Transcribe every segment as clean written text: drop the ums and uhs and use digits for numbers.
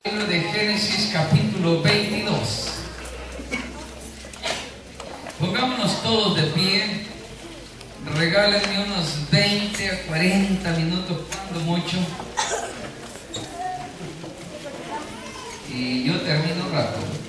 Libro de Génesis capítulo 22. Pongámonos todos de pie. Regálenme unos 20 a 40 minutos, cuando mucho. Y yo termino rápido.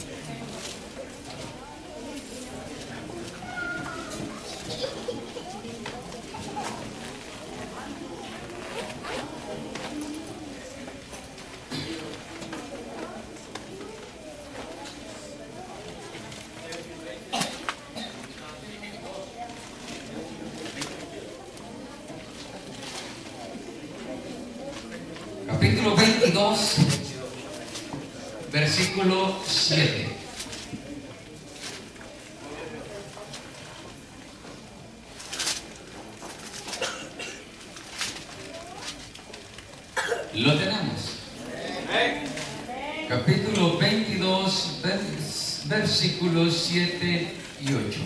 Capítulo 22, versículo 7. Lo tenemos. Capítulo 22, versículos 7 y 8.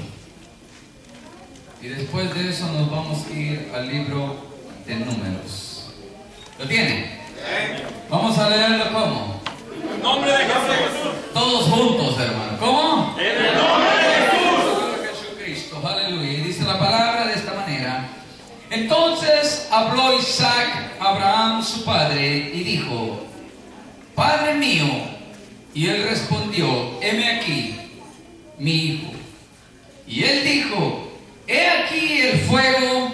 Y después de eso nos vamos a ir al libro de Números. ¿Lo tienen? Vamos a leerlo como. En el nombre de Jesús. Todos juntos, hermano. ¿Cómo? En el nombre de Jesús. Jesucristo. Aleluya. Y dice la palabra de esta manera. Entonces habló Isaac a Abraham su padre y dijo: Padre mío. Y él respondió: heme aquí, mi hijo. Y él dijo: he aquí el fuego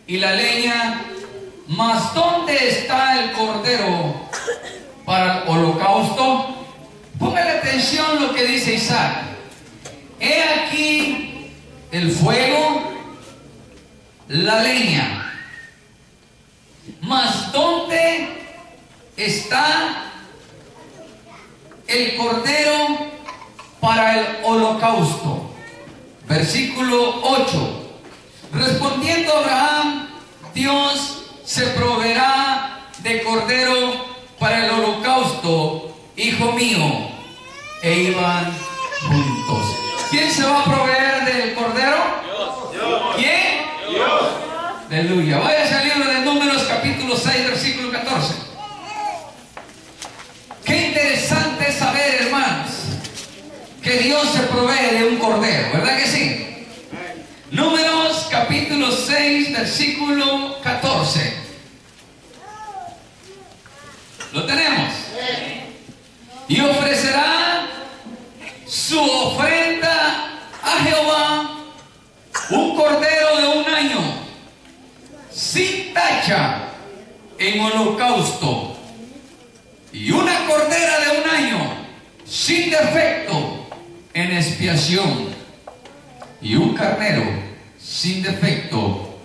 y la leña, mas ¿dónde está el cordero para el holocausto? Póngale atención lo que dice Isaac. He aquí el fuego, la leña, mas ¿dónde está el cordero para el holocausto? Versículo 8. Respondiendo Abraham, Dios se proveerá de cordero para el holocausto, hijo mío. E iban juntos. ¿Quién se va a proveer del cordero? Dios. ¿Quién? Dios. Aleluya. Váyase al libro de Números capítulo 6 versículo 14. Qué interesante es saber, hermanos, que Dios se provee de un cordero, ¿verdad que sí? Números capítulo 6 versículo 14. ¿Lo tenemos? Y ofrecerá su ofrenda a Jehová un cordero de un año sin tacha en holocausto, y una cordera de un año sin defecto en expiación, y un carnero sin defecto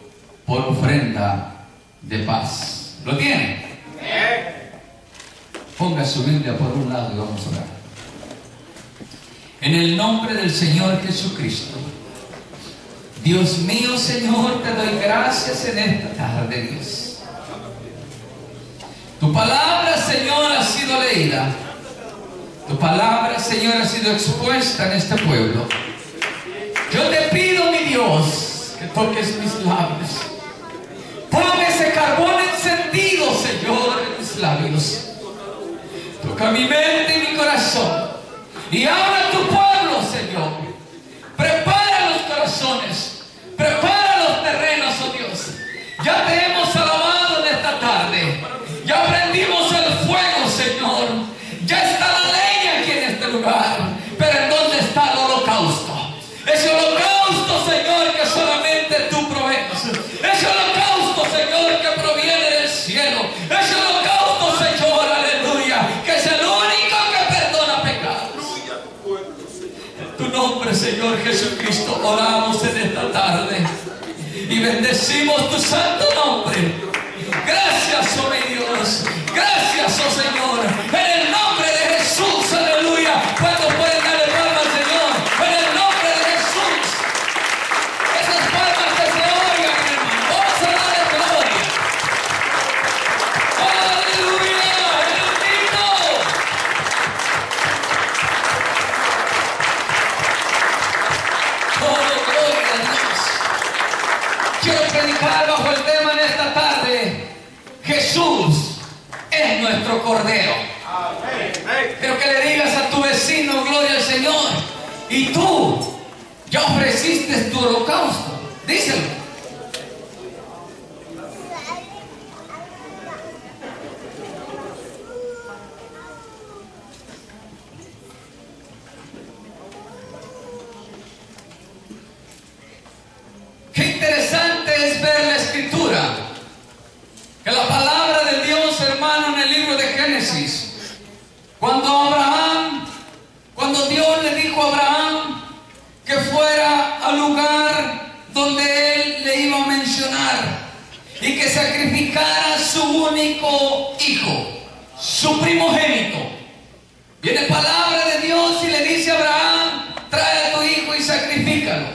por ofrenda de paz. ¿Lo tiene? Ponga su Biblia por un lado y vamos a orar. En el nombre del Señor Jesucristo. Dios mío, Señor, te doy gracias en esta tarde, Dios. Tu palabra, Señor, ha sido leída. Tu palabra, Señor, ha sido expuesta en este pueblo. Yo te pido, mi Dios, que toques mis labios. Pon ese carbón encendido, Señor, en mis labios. Toca mi mente y mi corazón. Y habla a tu pueblo, Señor. Prepara los corazones. Prepara los terrenos, oh Dios. Ya te hemos alabado en esta tarde. Ya prendimos el fuego, Señor. Ya está la leña aquí en este lugar. Pero ¿en dónde está el holocausto? Ese holocausto, Señor, que solamente tú provees. Ese holocausto, Señor, que proviene del cielo. Ese holocausto, Señor, aleluya, que es el único que perdona pecados. En tu nombre, Señor Jesucristo, oramos en esta tarde y bendecimos tu santo nombre. Gracias, oh mi Dios. Gracias, oh Señor. En el nombre de Jesús, aleluya. Cuando pueden darle palmas al Señor. En el nombre de Jesús. Esas palmas que se oigan, hermano. Vamos a darle gloria. Aleluya. Bendito. Oh, gloria a Dios. Quiero predicar bajo el tema en esta tarde. Jesús es nuestro Cordero. Amén. ya ofreciste tu holocausto. Díselo. Qué interesante es ver la escritura, que la palabra de Dios, hermano, en el libro de Génesis, cuando Dios le dijo a Abraham que fuera al lugar donde él le iba a mencionar y que sacrificara su único hijo, su primogénito. Viene palabra de Dios y le dice a Abraham: trae a tu hijo y sacrifícalo.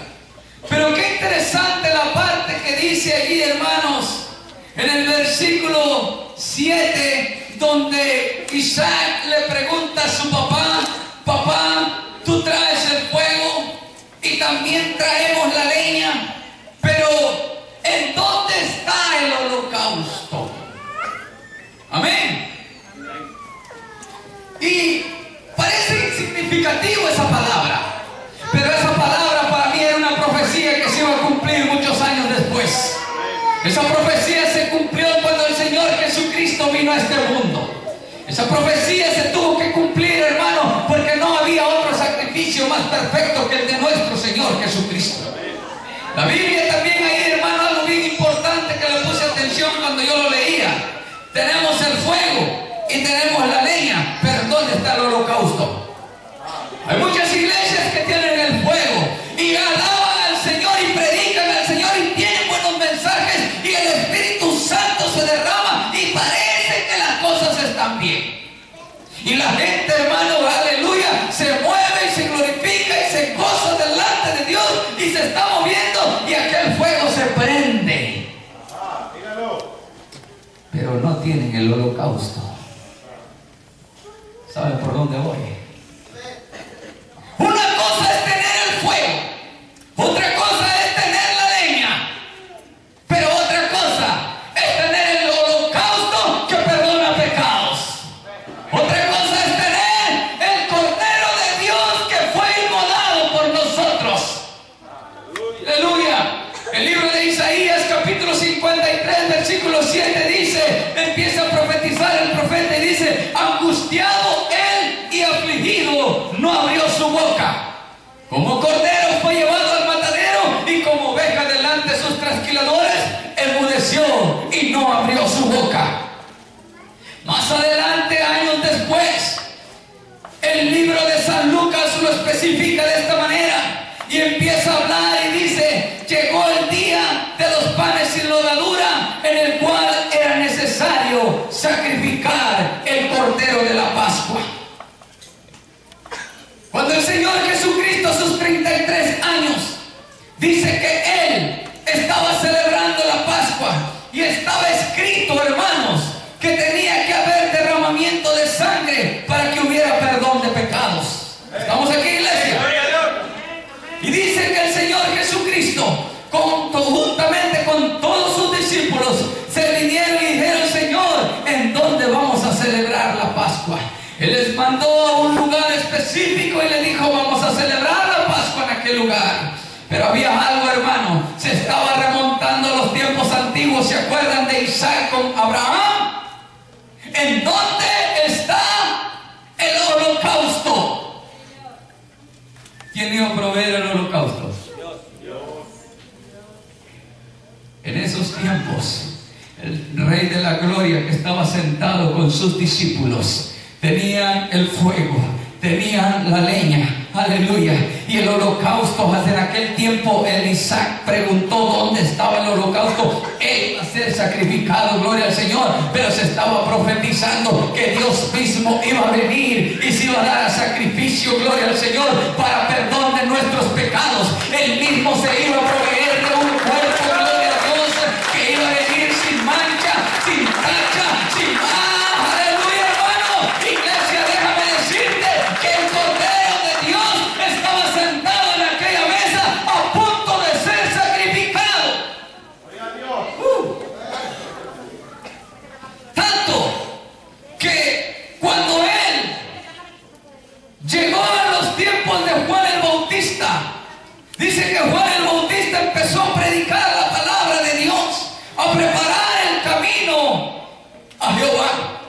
Pero qué interesante la parte que dice allí, hermanos, en el versículo 7, donde Isaac le pregunta a su papá: papá, tú traes el fuego y también traemos la leña, pero ¿en dónde está el holocausto? Amén. Y parece insignificativo esa palabra, pero esa palabra para mí era una profecía que se iba a cumplir muchos años después. Esa profecía se cumplió cuando el Señor Jesucristo vino a este mundo. Esa profecía se tuvo que cumplir, hermano, porque no había otro sacrificio más perfecto que el de nuestro Señor Jesucristo. La Biblia también ahí, hermano, algo bien importante que le puse atención cuando yo lo leía. Tenemos el fuego y tenemos la leña, pero ¿dónde está el holocausto? Hay muchas iglesias que tienen el fuego y alaban al Señor y predican al Señor y tienen buenos mensajes y el Espíritu Santo se derrama y parece que las cosas están bien. Y la gente, hermano, aleluya, se mueve y se glorifica y se goza delante de Dios y se está moviendo y aquel fuego se prende. Pero no tienen el holocausto. ¿Saben por dónde voy? Una cosa es tener el fuego, otra cosa es tener la leña, pero otra cosa es tener el holocausto que perdona pecados. Otra cosa es tener el Cordero de Dios que fue inmolado por nosotros. Aleluya. El libro de Isaías, capítulo 53, versículo 7 dice, empieza a profetizar el profeta y dice: angustiado él y afligido, no abrió su boca. Como cordero fue llevado al matadero y como oveja delante de sus trasquiladores, enmudeció y no abrió su boca. Más adelante, años después, el libro de San Lucas lo especifica de esta manera y empieza a hablar y dice: llegó el día de los panes sin levadura, en el cual era necesario sacrificar el cordero de la Pascua. Cuando el Señor Jesucristo a sus 33 años dice que Él estaba celebrando la Pascua y estaba escrito, hermanos, que tenía que haber derramamiento de sangre para que hubiera perdón de pecados. ¿Estamos aquí, iglesia? Y dice que el Señor Jesucristo, juntamente con todos sus discípulos, se vinieron y dijeron: Señor, ¿en dónde vamos a celebrar la Pascua? Él les mandó a un lugar específico y le dijo: vamos a celebrar la Pascua en aquel lugar. Pero había algo, hermano, se estaba remontando a los tiempos antiguos. ¿Se acuerdan de Isaac con Abraham? ¿En dónde está el holocausto? ¿Quién iba a proveer el holocausto? En esos tiempos, el Rey de la Gloria, que estaba sentado con sus discípulos, tenían el fuego, tenían la leña, aleluya, y el holocausto. En aquel tiempo el Isaac preguntó dónde estaba el holocausto. Él iba a ser sacrificado, gloria al Señor, pero se estaba profetizando que Dios mismo iba a venir y se iba a dar a sacrificio, gloria al Señor, para perdón de nuestros pecados. Él mismo se iba a proveer de un cuerpo, gloria a Dios, que iba a venir sin mancha, sin tacha, sin aleluya, hermano. Iglesia, déjame decirte que el Cordero de Dios estaba sentado en aquella mesa a punto de ser sacrificado. Tanto que cuando él llegó a los tiempos de Juan el Bautista, dice que Juan el Bautista empezó a predicar la palabra de Dios, a preparar el camino a Jehová.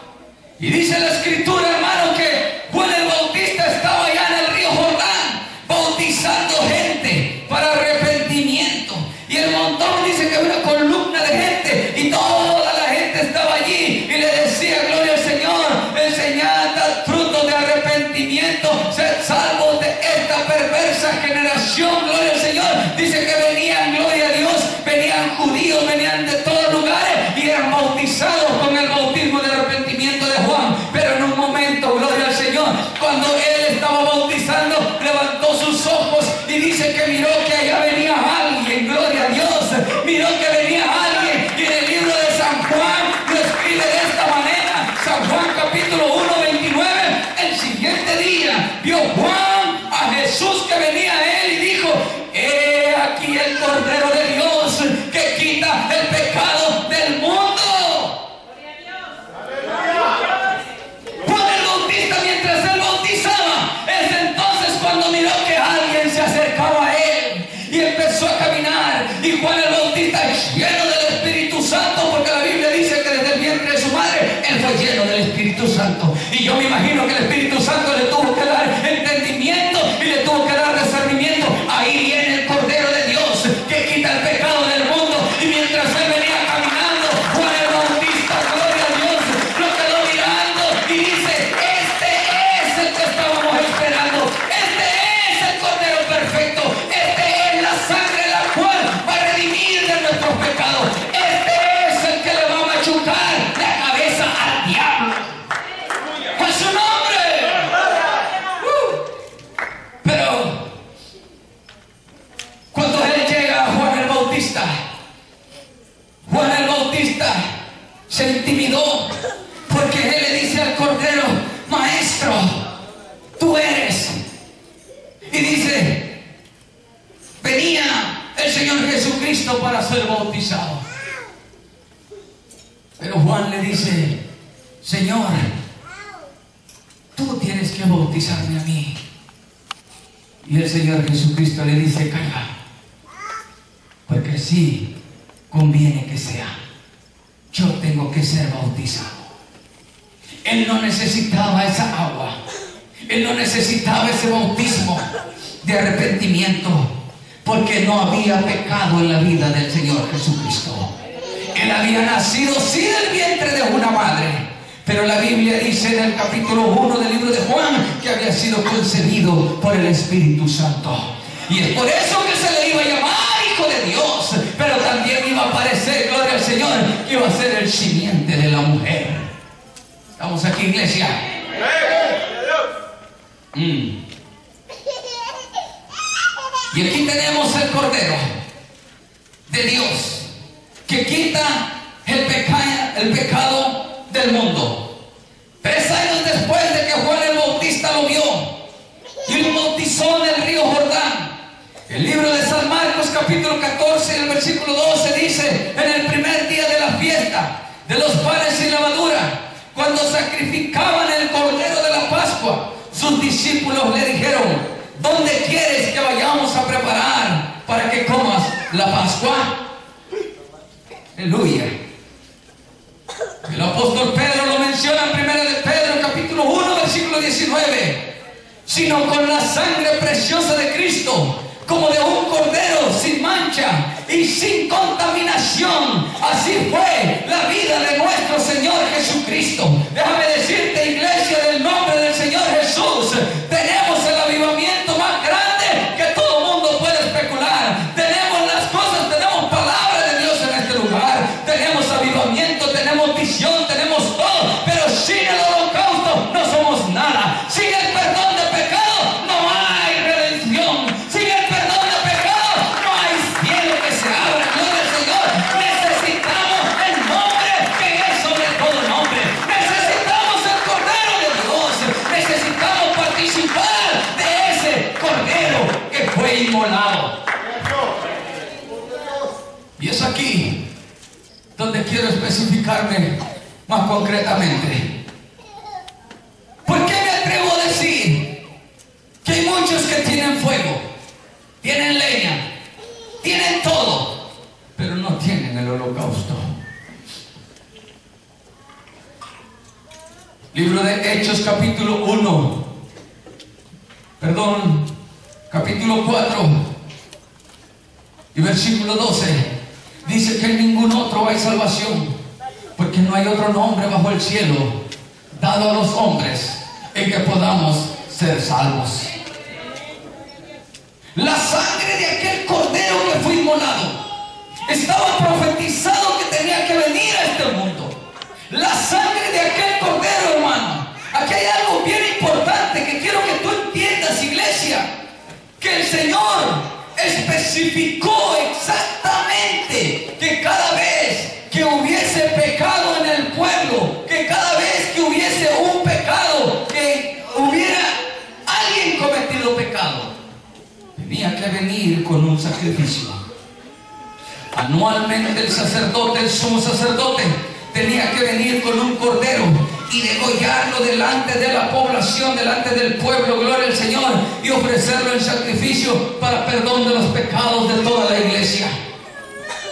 Y dice la escritura, hermano, que Juan el Bautista estaba allá en el río Jordán bautizando gente para arrepentimiento. Y el montón dice que una columna de gente, y toda la gente estaba allí y le decía: gloria al Señor, enseñad frutos de arrepentimiento, sed salvos de esta perversa generación. Gloria al Señor. Dice que venían, gloria a Dios, venían judíos, venían de todos lugares y eran bautizados con el bautismo de arrepentimiento de Juan. Pero en un momento, gloria al Señor, cuando él estaba bautizando, levantó sus ojos y dice que miró que allá venía alguien. Gloria a Dios, miró que venía alguien, y en el libro de San Juan lo escribe de esta manera. San Juan capítulo 1, 29. El siguiente día vio Juan a Jesús que venía a él y dijo: he aquí el Cordero de Dios que quita el pecado del mundo. Juan el Bautista, mientras él bautizaba, es entonces cuando miró que alguien se acercaba a él y empezó a caminar. Y Juan el Bautista, lleno del Espíritu Santo, porque la Biblia dice que desde el vientre de su madre él fue lleno del Espíritu Santo. Y yo me imagino que el Espíritu Santo le tuvo que dar entendimiento y le tuvo que dar discernimiento. Ahí viene el Cordero de Dios que quita el pecado del mundo. Y mientras él venía caminando, Juan el Bautista, gloria a Dios, lo quedó mirando y dice: este es el que estábamos esperando, este es el Cordero perfecto, este es la sangre la cual va a redimir de nuestros pecados, este es el que le va a machucar la cabeza al diablo. ¡A su nombre! Pero cuando él llega a Juan el Bautista, Juan el Bautista se intimidó, porque él le dice al Cordero: maestro, tú eres. Y dice: venía el Señor Jesucristo para ser bautizado. Pero Juan le dice: Señor, tú tienes que bautizarme a mí. Y el Señor Jesucristo le dice: calla, porque así conviene que sea. Yo tengo que ser bautizado. Él no necesitaba esa agua, él no necesitaba ese bautismo de arrepentimiento, porque no había pecado en la vida del Señor Jesucristo. Él había nacido sí del vientre de una madre, pero la Biblia dice en el capítulo 1 del libro de Juan que había sido concebido por el Espíritu Santo. Y es por eso que se le iba a llamar Hijo de Dios, pero también iba a aparecer, gloria al Señor, que iba a ser el simiente de la mujer. ¿Estamos aquí, iglesia? Y aquí tenemos el Cordero de Dios que quita el pecado del mundo. 3 años después de que Juan el Bautista lo vio y lo bautizó en el río Jordán, el libro de San Marcos capítulo 14 el versículo 12 dice: en el primer día de la fiesta de los panes sin levadura, cuando sacrificaban el Cordero de la Pascua, sus discípulos le dijeron: ¿dónde quieres que vayamos a preparar para que comas la Pascua? Aleluya. El apóstol Pedro lo menciona en 1 de Pedro capítulo 1 versículo 19: sino con la sangre preciosa de Cristo, como de un cordero sin mancha y sin contaminación. Así fue la vida de nuestro Señor Jesucristo. Déjame decirte, iglesia del nombre del Señor Jesús, tenemos el avivamiento más grande que todo mundo puede especular. Tenemos las cosas, tenemos palabra de Dios en este lugar, tenemos avivamiento, tenemos visión, tenemos todo, pero sin el holocausto no somos nada. Sin el perdón de pecado no hay redención. Sin el perdón de pecado no hay cielo que se abra. Gloria al Señor. Necesitamos el nombre que es sobre todo nombre. Necesitamos el Cordero de Dios. Necesitamos participar de ese Cordero que fue inmolado. Y es aquí donde quiero especificarme más concretamente. ¿Por qué me atrevo a decir que hay muchos que tienen fuego, tienen leña, Hechos capítulo 1, perdón, capítulo 4 y versículo 12, dice que en ningún otro hay salvación, porque no hay otro nombre bajo el cielo dado a los hombres en que podamos ser salvos. La sangre de aquel cordero que fue inmolado estaba profetizado que tenía que venir a este mundo. La sangre de aquel cordero, hermano. Aquí hay algo bien importante que quiero que tú entiendas, iglesia, que el Señor especificó exactamente que cada vez que hubiese pecado en el pueblo, que cada vez que hubiese un pecado, que hubiera alguien cometido pecado, tenía que venir con un sacrificio. Anualmente el sacerdote, el sumo sacerdote, tenía que venir con un cordero y degollarlo delante de la población, delante del pueblo, gloria al Señor, y ofrecerlo en sacrificio para perdón de los pecados de toda la iglesia.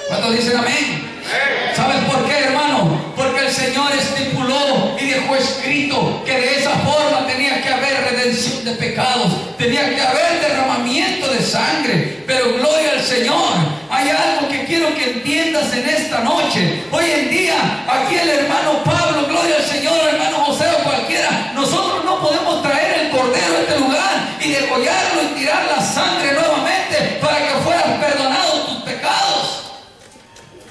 ¿Cuántos dicen amén? ¿Sabes por qué, hermano? Porque el Señor estipuló y dejó escrito que de esa forma tenía que haber redención de pecados, tenía que haber derramamiento de sangre. Pero gloria al Señor, hay algo que quiero que entiendas en esta noche. Hoy en día, aquí el hermano Pablo, gloria al Señor, hermano José o cualquiera, nosotros no podemos traer el cordero a este lugar y degollarlo y tirar la sangre nuevamente para que fueras perdonado tus pecados.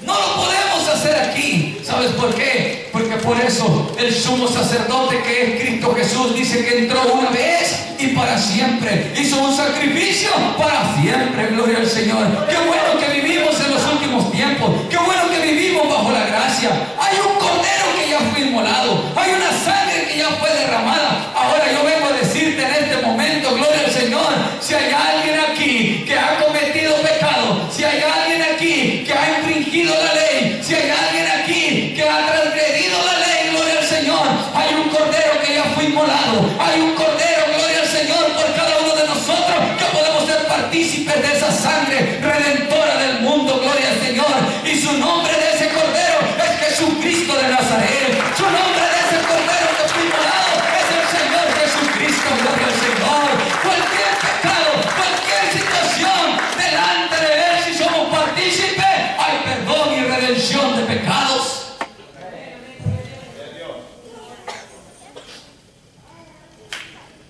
No lo podemos hacer aquí. ¿Sabes por qué? Porque por eso el sumo sacerdote, que es Cristo Jesús, dice que entró una vez y para siempre. Hizo un sacrificio para siempre. Gloria al Señor. Qué bueno que vivimos en los últimos tiempos. Qué bueno que vivimos bajo la gracia. Hay un cordero que ya fue inmolado. Hay una sangre que ya fue derramada. Ahora yo vengo a decirte en este momento, gloria al Señor, si hay alguien aquí que ha cometido pecado, si hay alguien aquí que ha infringido la ley, si hay alguien aquí que ha transgredido la ley, gloria al Señor, hay un cordero que ya fue inmolado, hay un cordero, gloria al Señor, por cada uno de nosotros, que podemos ser partícipes de esa sangre redentora del mundo, gloria al Señor. Y su nombre de ese cordero es Jesucristo de Nazaret. Su nombre de ese cordero que fue inmolado es el Señor Jesucristo, gloria al Señor. Cualquier pecado, cualquier situación delante de Él, si somos partícipes, hay perdón y redención de pecados.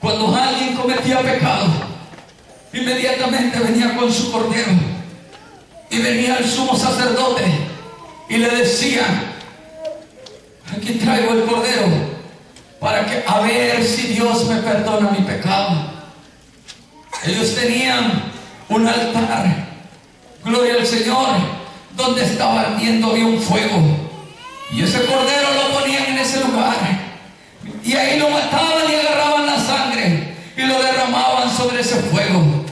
Cuando alguien cometía pecado, inmediatamente venía con su cordero y venía el sumo sacerdote y le decía: aquí traigo el cordero para que a ver si Dios me perdona mi pecado. Ellos tenían un altar, gloria al Señor, donde estaba ardiendo, había un fuego, y ese cordero lo ponían en ese lugar, y ahí lo mataban y agarraban la sangre y lo derramaban sobre ese fuego.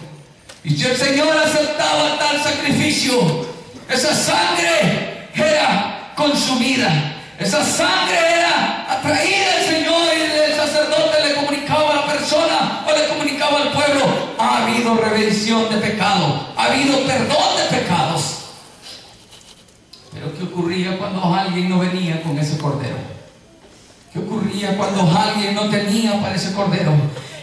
Y si el Señor aceptaba tal sacrificio, esa sangre era consumida, esa sangre era atraída al Señor, y el sacerdote le comunicaba a la persona o le comunicaba al pueblo: ha habido redención de pecado, ha habido perdón de pecados. Pero ¿qué ocurría cuando alguien no venía con ese cordero? ¿Qué ocurría cuando alguien no tenía para ese cordero?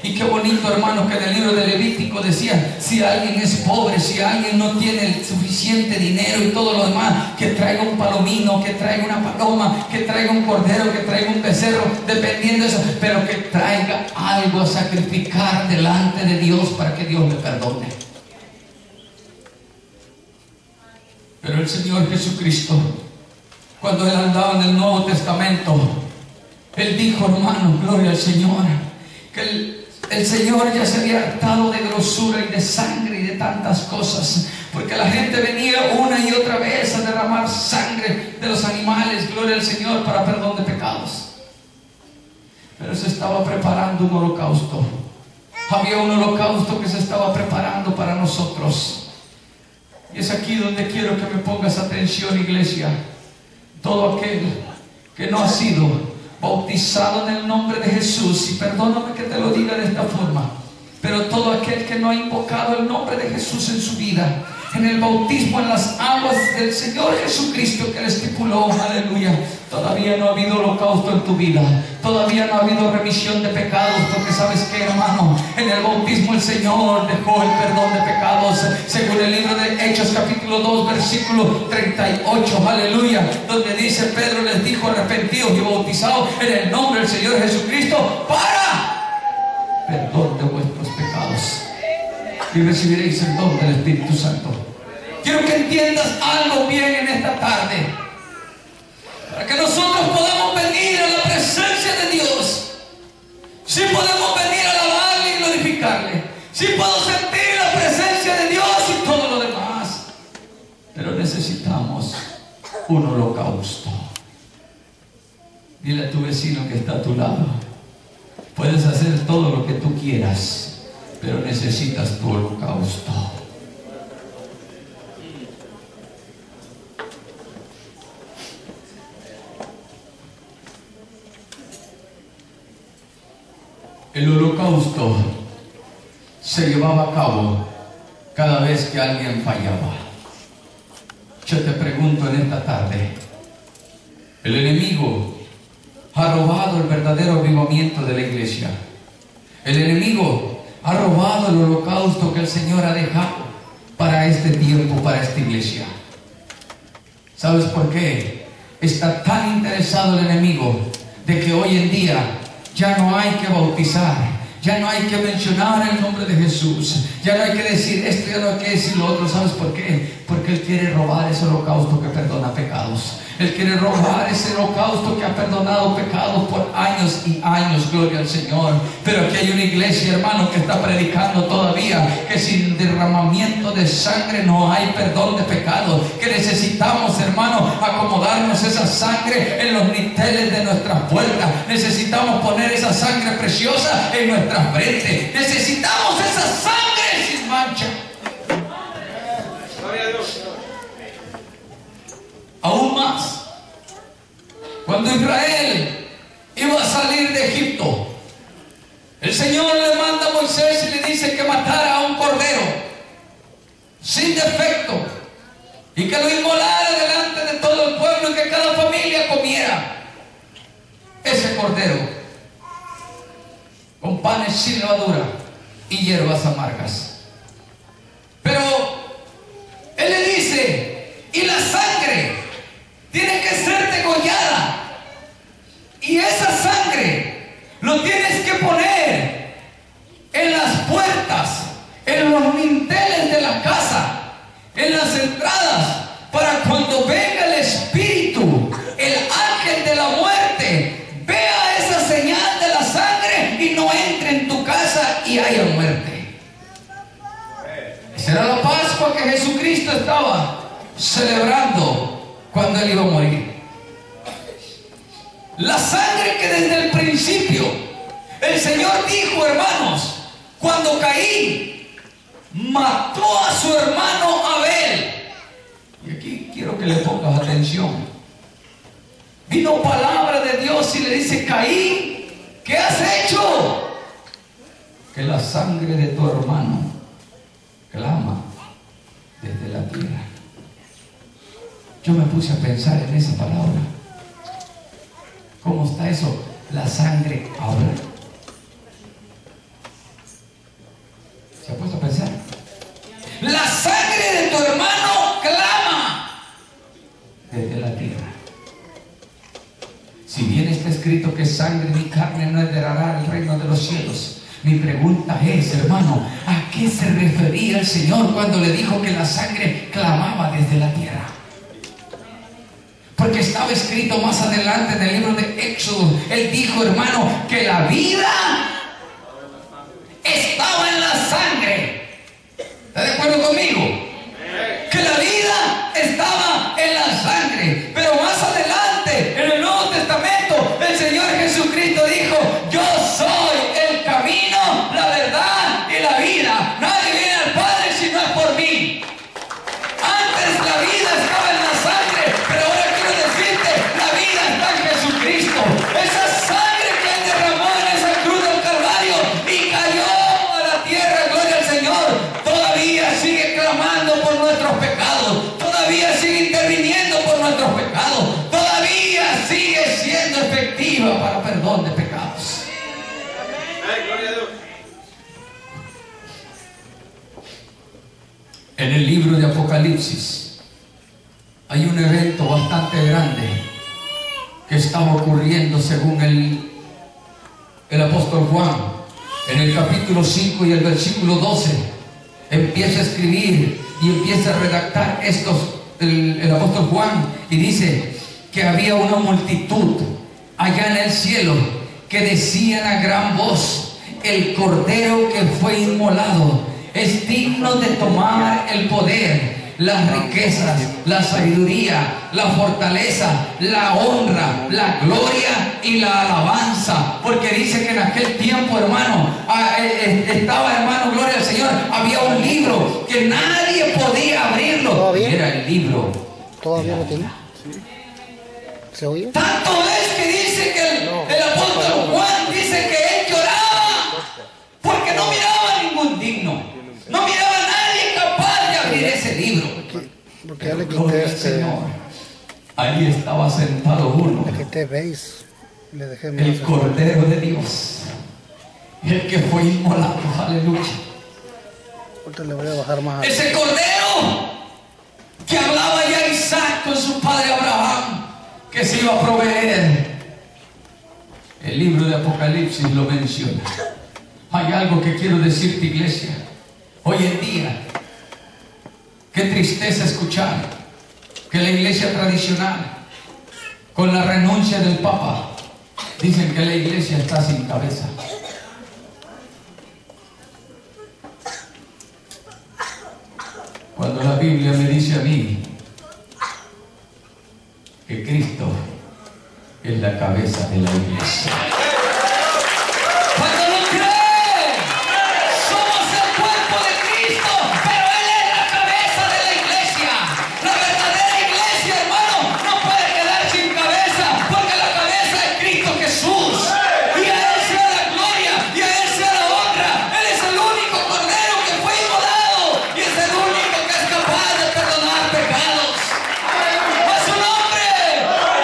Y qué bonito, hermano, que en el libro de Levítico decía: si alguien es pobre, si alguien no tiene el suficiente dinero y todo lo demás, que traiga un palomino, que traiga una paloma, que traiga un cordero, que traiga un becerro, dependiendo de eso, pero que traiga algo a sacrificar delante de Dios para que Dios le perdone. Pero el Señor Jesucristo, cuando Él andaba en el Nuevo Testamento, Él dijo, hermano, gloria al Señor, que el Señor ya se había hartado de grosura y de sangre y de tantas cosas, porque la gente venía una y otra vez a derramar sangre de los animales, gloria al Señor, para perdón de pecados. Pero se estaba preparando un holocausto. Había un holocausto que se estaba preparando para nosotros. Y es aquí donde quiero que me pongas atención, iglesia. Todo aquel que no ha sido bautizado en el nombre de Jesús, y perdóname que te lo diga de esta forma, pero todo aquel que no ha invocado el nombre de Jesús en su vida, en el bautismo en las aguas del Señor Jesucristo que Él estipuló. Aleluya. Todavía no ha habido holocausto en tu vida, todavía no ha habido remisión de pecados, porque sabes que, hermano, en el bautismo el Señor dejó el perdón de pecados, según el libro de Hechos capítulo 2 versículo 38, aleluya, donde dice: Pedro les dijo: arrepentidos y bautizados en el nombre del Señor Jesucristo para perdón de vuestros pecados, y recibiréis el don del Espíritu Santo. Quiero que entiendas algo bien en esta tarde, para que nosotros podamos venir a la presencia de Dios. Sí podemos venir a alabarle y glorificarle, sí puedo sentir la presencia de Dios y todo lo demás, pero necesitamos un holocausto. Dile a tu vecino que está a tu lado: puedes hacer todo lo que tú quieras, pero necesitas tu holocausto. El holocausto se llevaba a cabo cada vez que alguien fallaba. Yo te pregunto en esta tarde: el enemigo ha robado el verdadero avivamiento de la iglesia. El enemigo ha robado el holocausto que el Señor ha dejado para este tiempo, para esta iglesia. ¿Sabes por qué? Está tan interesado el enemigo de que hoy en día ya no hay que bautizar, ya no hay que mencionar el nombre de Jesús, ya no hay que decir esto, ya no hay que decir lo otro. ¿Sabes por qué? Porque Él quiere robar ese holocausto que perdona pecados. Él quiere robar ese holocausto que ha perdonado pecados por años y años. Gloria al Señor. Pero aquí hay una iglesia, hermano, que está predicando todavía que sin derramamiento de sangre no hay perdón de pecados, que necesitamos, hermano, acomodarnos esa sangre en los dinteles de nuestras puertas. Necesitamos poner esa sangre preciosa en nuestras frentes. Necesitamos esa sangre sin mancha. Gloria a Dios. Aún más, cuando Israel iba a salir de Egipto, el Señor le manda a Moisés y le dice que matara a un cordero sin defecto y que lo inmolara delante de todo el pueblo y que cada familia comiera ese cordero con panes sin levadura y hierbas amargas. Pero Él le dice: y la sangre tiene que ser degollada, y esa sangre lo tienes que poner en las puertas, en los dinteles de la casa, en las entradas, para cuando venga el espíritu, el ángel de la muerte, vea esa señal de la sangre y no entre en tu casa y haya muerte. Esa era la Pascua que Jesucristo estaba celebrando cuando Él iba a morir. La sangre que desde el principio el Señor dijo, hermanos, cuando Caín mató a su hermano Abel. Y aquí quiero que le pongas atención. Vino palabra de Dios y le dice: Caín, ¿qué has hecho? Que la sangre de tu hermano clama desde la tierra. Yo me puse a pensar en esa palabra. ¿Cómo está eso? La sangre ahora. ¿Se ha puesto a pensar? La sangre de tu hermano clama desde la tierra. Si bien está escrito que sangre ni carne no heredará el reino de los cielos, mi pregunta es, hermano, ¿a qué se refería el Señor cuando le dijo que la sangre clamaba desde la tierra? Porque estaba escrito más adelante en el libro de Éxodo. Él dijo, hermano, que la vida estaba en la sangre. ¿Está de acuerdo conmigo? Que la vida estaba en la sangre. Pero más adelante, en el Nuevo Testamento, el Señor Jesucristo dijo: yo soy el camino, la verdad y la vida. Nadie viene al Padre si no es por mí. Antes la vida estaba en la sangre, pero ahora quiero decirte, la vida está en Jesucristo. Esa sangre que Él derramó en esa cruz del Gloria a Dios. En el libro de Apocalipsis hay un evento bastante grande que estaba ocurriendo según el apóstol Juan. En el capítulo 5 y el versículo 12 empieza a escribir y empieza a redactar el apóstol Juan, y dice que había una multitud allá en el cielo que decían a gran voz: el cordero que fue inmolado es digno de tomar el poder, las riquezas, la sabiduría, la fortaleza, la honra, la gloria y la alabanza. Porque dice que en aquel tiempo, hermano, estaba, hermano, gloria al Señor, había un libro que nadie podía abrirlo. ¿Todavía? Era el libro. ¿Todavía lo tiene? ¿Se oye? Tanto es que dice que el apóstol Juan dice que él lloraba porque no miraba ningún digno. No miraba a nadie capaz de abrir ese libro. Porque ya le Gloria quité al Señor. Ahí estaba sentado uno, le quité veis. Le dejé el menos. Cordero de Dios, el que fue inmolado. Aleluya. Ahorita le voy a bajar más. Ese Cordero que hablaba ya Isaac con su padre Abraham, que se iba a proveer. El libro de Apocalipsis lo menciona. Hay algo que quiero decirte, iglesia. Hoy en día, qué tristeza escuchar que la iglesia tradicional, con la renuncia del Papa, dicen que la iglesia está sin cabeza. Cuando la Biblia me dice a mí que Cristo es la cabeza de la iglesia. Cuando lo creen, somos el cuerpo de Cristo, pero Él es la cabeza de la iglesia. La verdadera iglesia, hermano, no puede quedar sin cabeza, porque la cabeza es Cristo Jesús. Y a Él sea la gloria, y a Él sea la honra. Él es el único Cordero que fue inmolado, y es el único que es capaz de perdonar pecados. ¡A su nombre!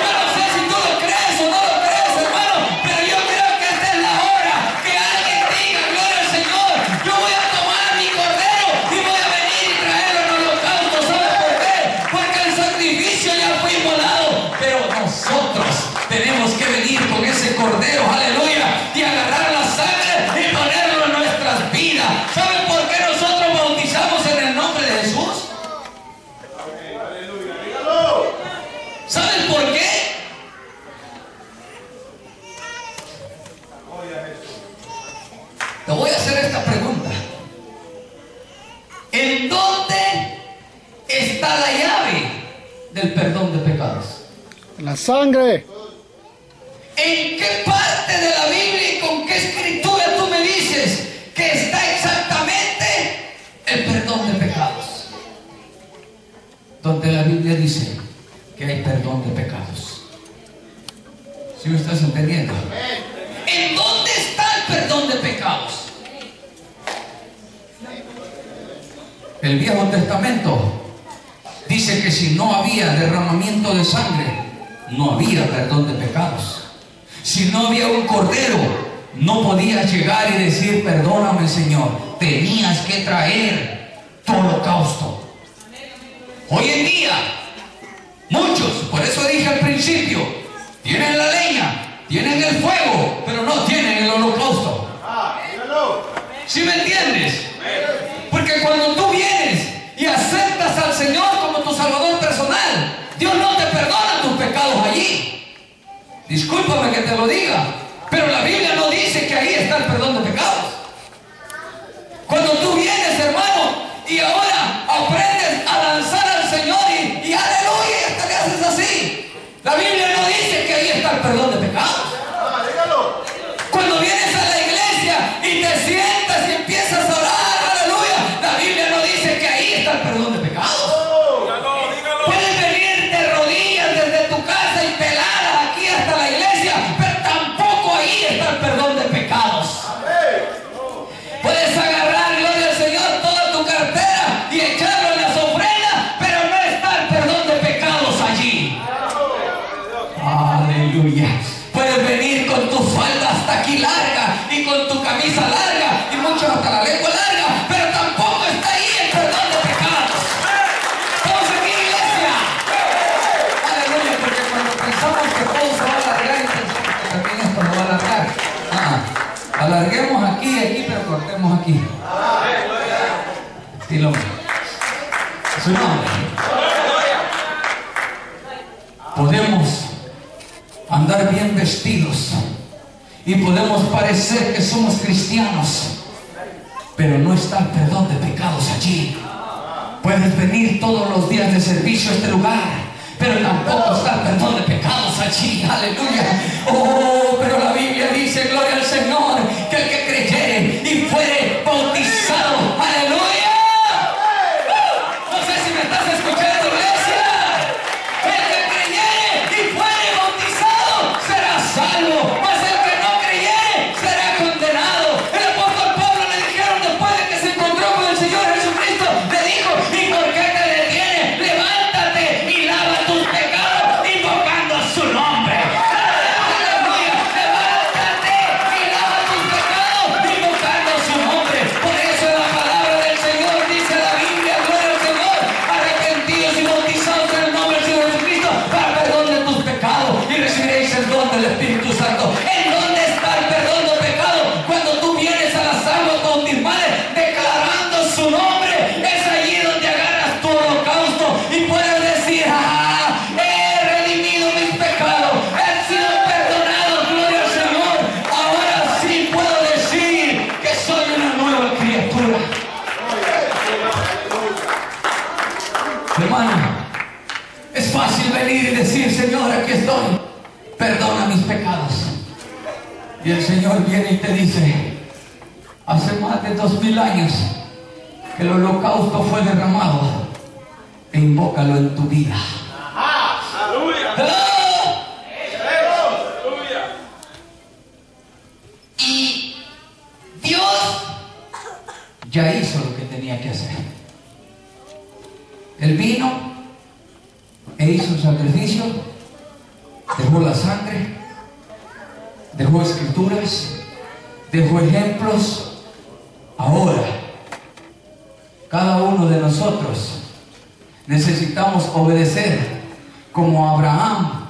Yo no sé si tú lo crees o no lo crees, hermano, pero yo creo que esta es la hora que alguien diga: gloria al Señor, yo voy a tomar mi Cordero y voy a venir y traerlo en holocausto. ¿Sabes por qué? Porque el sacrificio ya fue inmolado, pero nosotros tenemos que venir con ese Cordero, aleluya, y agarrar la sangre y ponerlo en nuestras vidas. ¿Saben por qué nosotros bautizamos en el nombre de Jesús? ¿Saben por qué? Te voy a hacer esta pregunta. ¿En dónde está la llave del perdón de pecados? La sangre. ¿En qué parte de la Biblia y con qué escritura tú me dices que está exactamente el perdón de pecados? Donde la Biblia dice que hay perdón de pecados. ¿Sí me estás entendiendo? ¿En dónde está el perdón de pecados? El Viejo Testamento dice que si no había derramamiento de sangre, no había perdón de pecados. Si no había un Cordero, no podías llegar y decir: perdóname, Señor. Tenías que traer tu holocausto. Hoy en día, muchos, por eso dije al principio, tienen la leña, tienen el fuego, pero no tienen el holocausto. ¿Sí me entiendes? Porque cuando tú vienes y aceptas al Señor como tu Salvador personal, Dios no te perdona tus pecados allí. Discúlpame que te lo diga, pero la Biblia no dice que ahí está el perdón de pecados. Cuando tú vienes, hermano, y ahora aprendes a lanzar al Señor y aleluya, y hasta le haces así, la Biblia no dice que ahí está el perdón de pecados. Cuando vienes a la iglesia y te sientas y empiezas a orar, aleluya, la Biblia no dice que ahí está el perdón de pecados. Puedes venir de rodillas desde tu casa y peladas aquí hasta la iglesia, pero tampoco ahí está el perdón de pecados. camisa larga y muchos hasta la lengua larga, pero tampoco está ahí el perdón de pecados. Estamos aquí, iglesia. Aleluya, porque cuando pensamos que todo se va a alargar y pensamos que también esto no va a alargar. Alarguemos aquí, pero cortemos aquí. Estilo su nombre. Podemos andar bien vestidos y podemos parecer que somos cristianos, pero no está el perdón de pecados allí. Puedes venir todos los días de servicio a este lugar, pero tampoco está el perdón de pecados allí. Aleluya. Oh, pero la Biblia dice, gloria al Señor, que el que creyere y fuere bautizado, aleluya. No sé si me estás escuchando, iglesia. El que creyere y fuere bautizado será salvo, mas el que no creyere será condenado. El apóstol Pablo le dijeron después de que se encontró con el Señor Jesucristo, le dijo, ¿y por qué te detienes? Levántate y lava tus pecados invocando su nombre. Aleluya, levántate y lava tus pecados invocando su nombre. Por eso la palabra del Señor dice la Biblia, gloria al Señor, arrepentidos y bautizados en el nombre del Señor Jesucristo para perdón de tus pecados y recibiréis el don del Espíritu Santo. ¿En dónde está el perdón de pecados? Cuando tú vienes a las aguas bautismales declarando su nombre, es allí donde agarras tu holocausto y puedes decir, he redimido mis pecados, he sido perdonado, gloria al Señor. Ahora sí puedo decir que soy una nueva criatura. Hermano, es fácil venir y decir, Señor, aquí estoy, perdona mis pecados. Y el Señor viene y te dice, hace más de 2000 años que el holocausto fue derramado, e invócalo en tu vida. Aleluya. ¡Ah! Aleluya. Y Dios ya hizo lo que tenía que hacer. Él vino e hizo un sacrificio, dejó la sangre, dejó escrituras, dejó ejemplos. Ahora, cada uno de nosotros necesitamos obedecer, como Abraham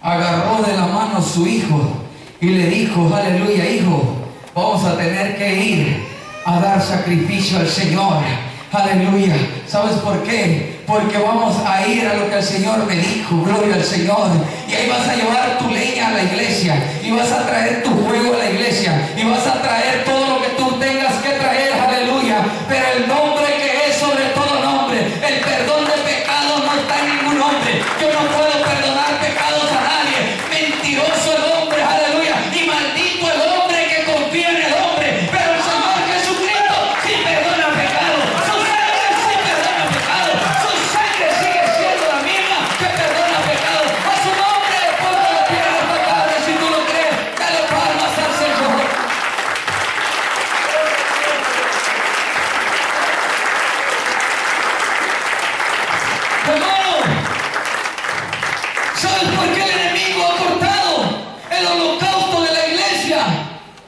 agarró de la mano a su hijo y le dijo, aleluya, hijo, vamos a tener que ir a dar sacrificio al Señor. Aleluya. ¿Sabes por qué? Porque vamos a ir a lo que el Señor me dijo, gloria al Señor. Y ahí vas a llevar tu leña a la iglesia, y vas a traer tu fuego a la iglesia, y vas a traer todo lo que tú tengas que traer, aleluya. Pero el nombre que es sobre todo nombre, el perdón de pecados no está en ningún nombre. Yo no puedo perdonar pecados a nadie. Mentiroso el hombre, aleluya, y maldito el hombre que confía en el hombre. Pero el Señor Jesucristo sí perdona pecados. Su sangre sí perdona pecados. Su sangre sigue siendo la misma que perdona pecados. A su nombre, ponte de pie en esta tarde. Si tú lo crees, dale palmas al Señor. Hermano, ¿sabes por qué el enemigo ha cortado el holocausto de la iglesia?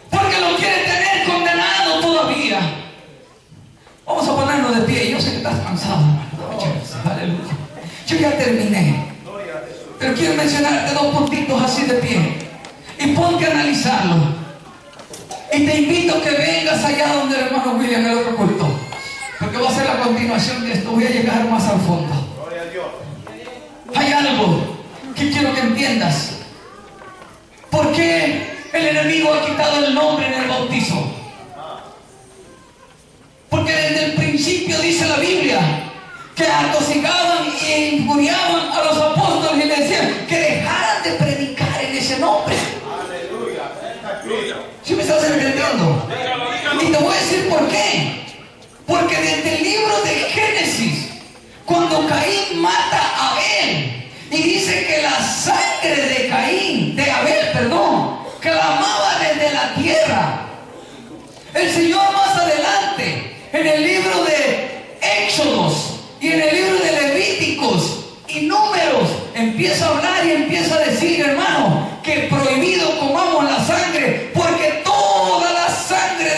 Porque lo quiere tener condenado todavía. Vamos a ponernos de pie. Yo sé que estás cansado, hermano. Aleluya. Yo ya terminé, pero quiero mencionarte dos puntitos así de pie y ponte a analizarlo. Y te invito a que vengas allá donde el hermano William, el otro culto, porque va a ser la continuación de esto. Voy a llegar más al fondo. Hay algo que quiero que entiendas. ¿Por qué el enemigo ha quitado el nombre en el bautizo? Porque desde el principio dice la Biblia que atosigaban e injuriaban a los apóstoles y les decían que dejaran de predicar en ese nombre. ¿Sí me estás entendiendo? Y te voy a decir por qué. Porque desde el libro de Génesis, cuando Caín mata a Abel y dice que la sangre de Abel, clamaba desde la tierra, el Señor más adelante, en el libro de Éxodos y en el libro de Levíticos y Números, empieza a hablar y empieza a decir, hermano, que prohibido comamos la sangre, porque toda la sangre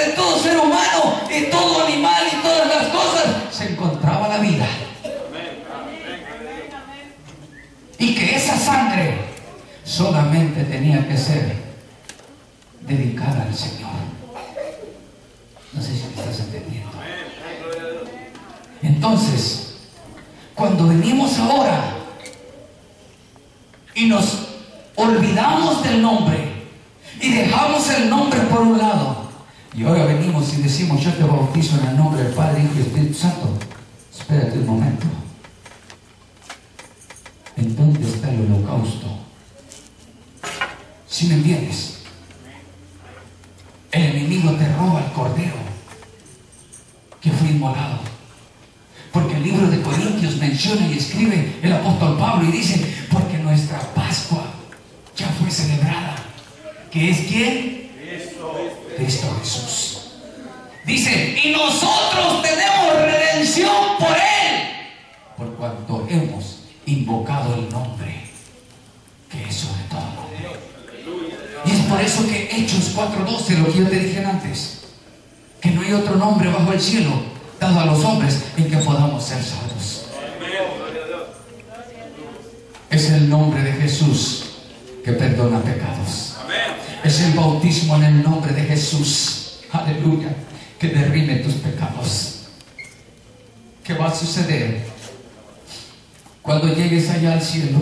esa sangre solamente tenía que ser dedicada al Señor. No sé si me estás entendiendo. Entonces, cuando venimos ahora y nos olvidamos del nombre y dejamos el nombre por un lado, y ahora venimos y decimos: yo te bautizo en el nombre del Padre, Hijo y Espíritu Santo. Espérate un momento. ¿En dónde está el holocausto? ¿Sí me entiendes? El enemigo te roba el cordero que fue inmolado. Porque el libro de Corintios menciona y escribe el apóstol Pablo y dice: porque nuestra Pascua ya fue celebrada. ¿Que es quién? Cristo Jesús. Dice: y nosotros tenemos redención por Él, por cuanto hemos invocado el nombre que es sobre todo nombre. Y es por eso que Hechos 4:12, lo que yo te dije antes, que no hay otro nombre bajo el cielo dado a los hombres en que podamos ser salvos. Es el nombre de Jesús que perdona pecados. Es el bautismo en el nombre de Jesús, aleluya, que derrime tus pecados. ¿Qué va a suceder cuando llegues allá al cielo?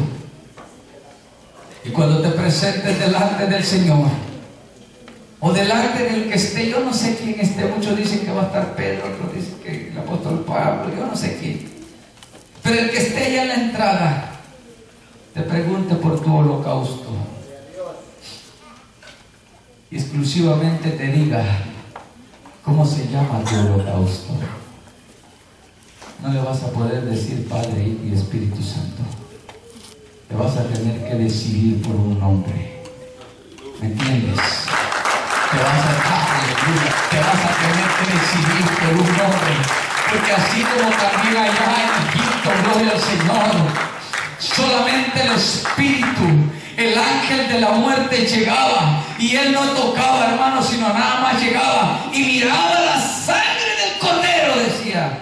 Y cuando te presentes delante del Señor, o delante del que esté, yo no sé quién esté, muchos dicen que va a estar Pedro, otros dicen que el apóstol Pablo, yo no sé quién, pero el que esté allá en la entrada te pregunte por tu holocausto y exclusivamente te diga cómo se llama tu holocausto, no le vas a poder decir Padre, Hijo y Espíritu Santo. Te vas a tener que decidir por un nombre. ¿Me entiendes? Te vas a tener que decidir por un nombre. Porque así como también allá en Egipto, gloria al Señor, solamente el Espíritu, el ángel de la muerte llegaba y él no tocaba, hermano, sino nada más llegaba y miraba la sangre del cordero, decía: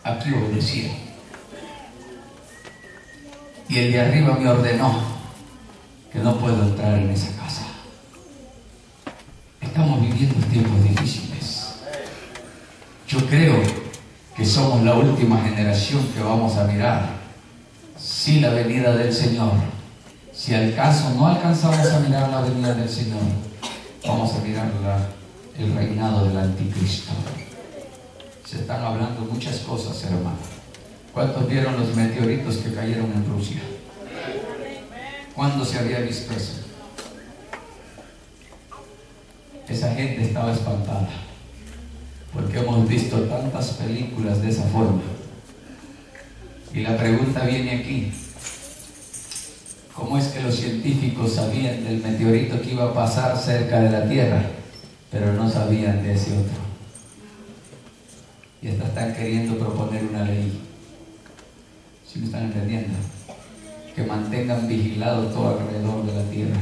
aquí obedecieron. Y el de arriba me ordenó que no puedo entrar en esa casa. Estamos viviendo tiempos difíciles. Yo creo que somos la última generación que vamos a mirar, sí, la venida del Señor. Si al caso no alcanzamos a mirar la venida del Señor, vamos a mirar el reinado del anticristo. Se están hablando muchas cosas, hermano. ¿Cuántos vieron los meteoritos que cayeron en Rusia? ¿Cuándo se había visto eso? Esa gente estaba espantada porque hemos visto tantas películas de esa forma. Y la pregunta viene aquí: ¿cómo es que los científicos sabían del meteorito que iba a pasar cerca de la Tierra, pero no sabían de ese otro? Y hasta están queriendo proponer una ley, ¿sí me están entendiendo?, que mantengan vigilado todo alrededor de la Tierra.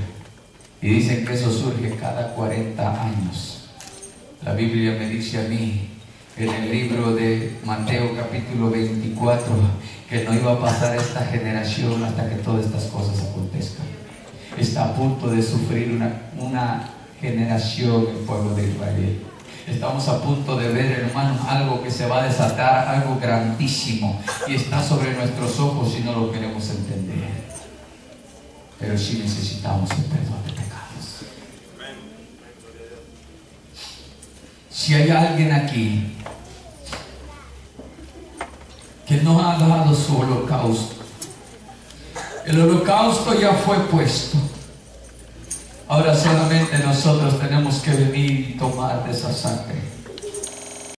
Y dicen que eso surge cada 40 años. La Biblia me dice a mí, en el libro de Mateo capítulo 24, que no iba a pasar esta generación hasta que todas estas cosas acontezcan. Está a punto de sufrir una generación el pueblo de Israel. Estamos a punto de ver, hermanos, algo que se va a desatar, algo grandísimo, y está sobre nuestros ojos y no lo queremos entender. Pero sí necesitamos el perdón de pecados. Si hay alguien aquí que no ha dado su holocausto, el holocausto ya fue puesto. Ahora solamente nosotros tenemos que venir y tomar de esa sangre.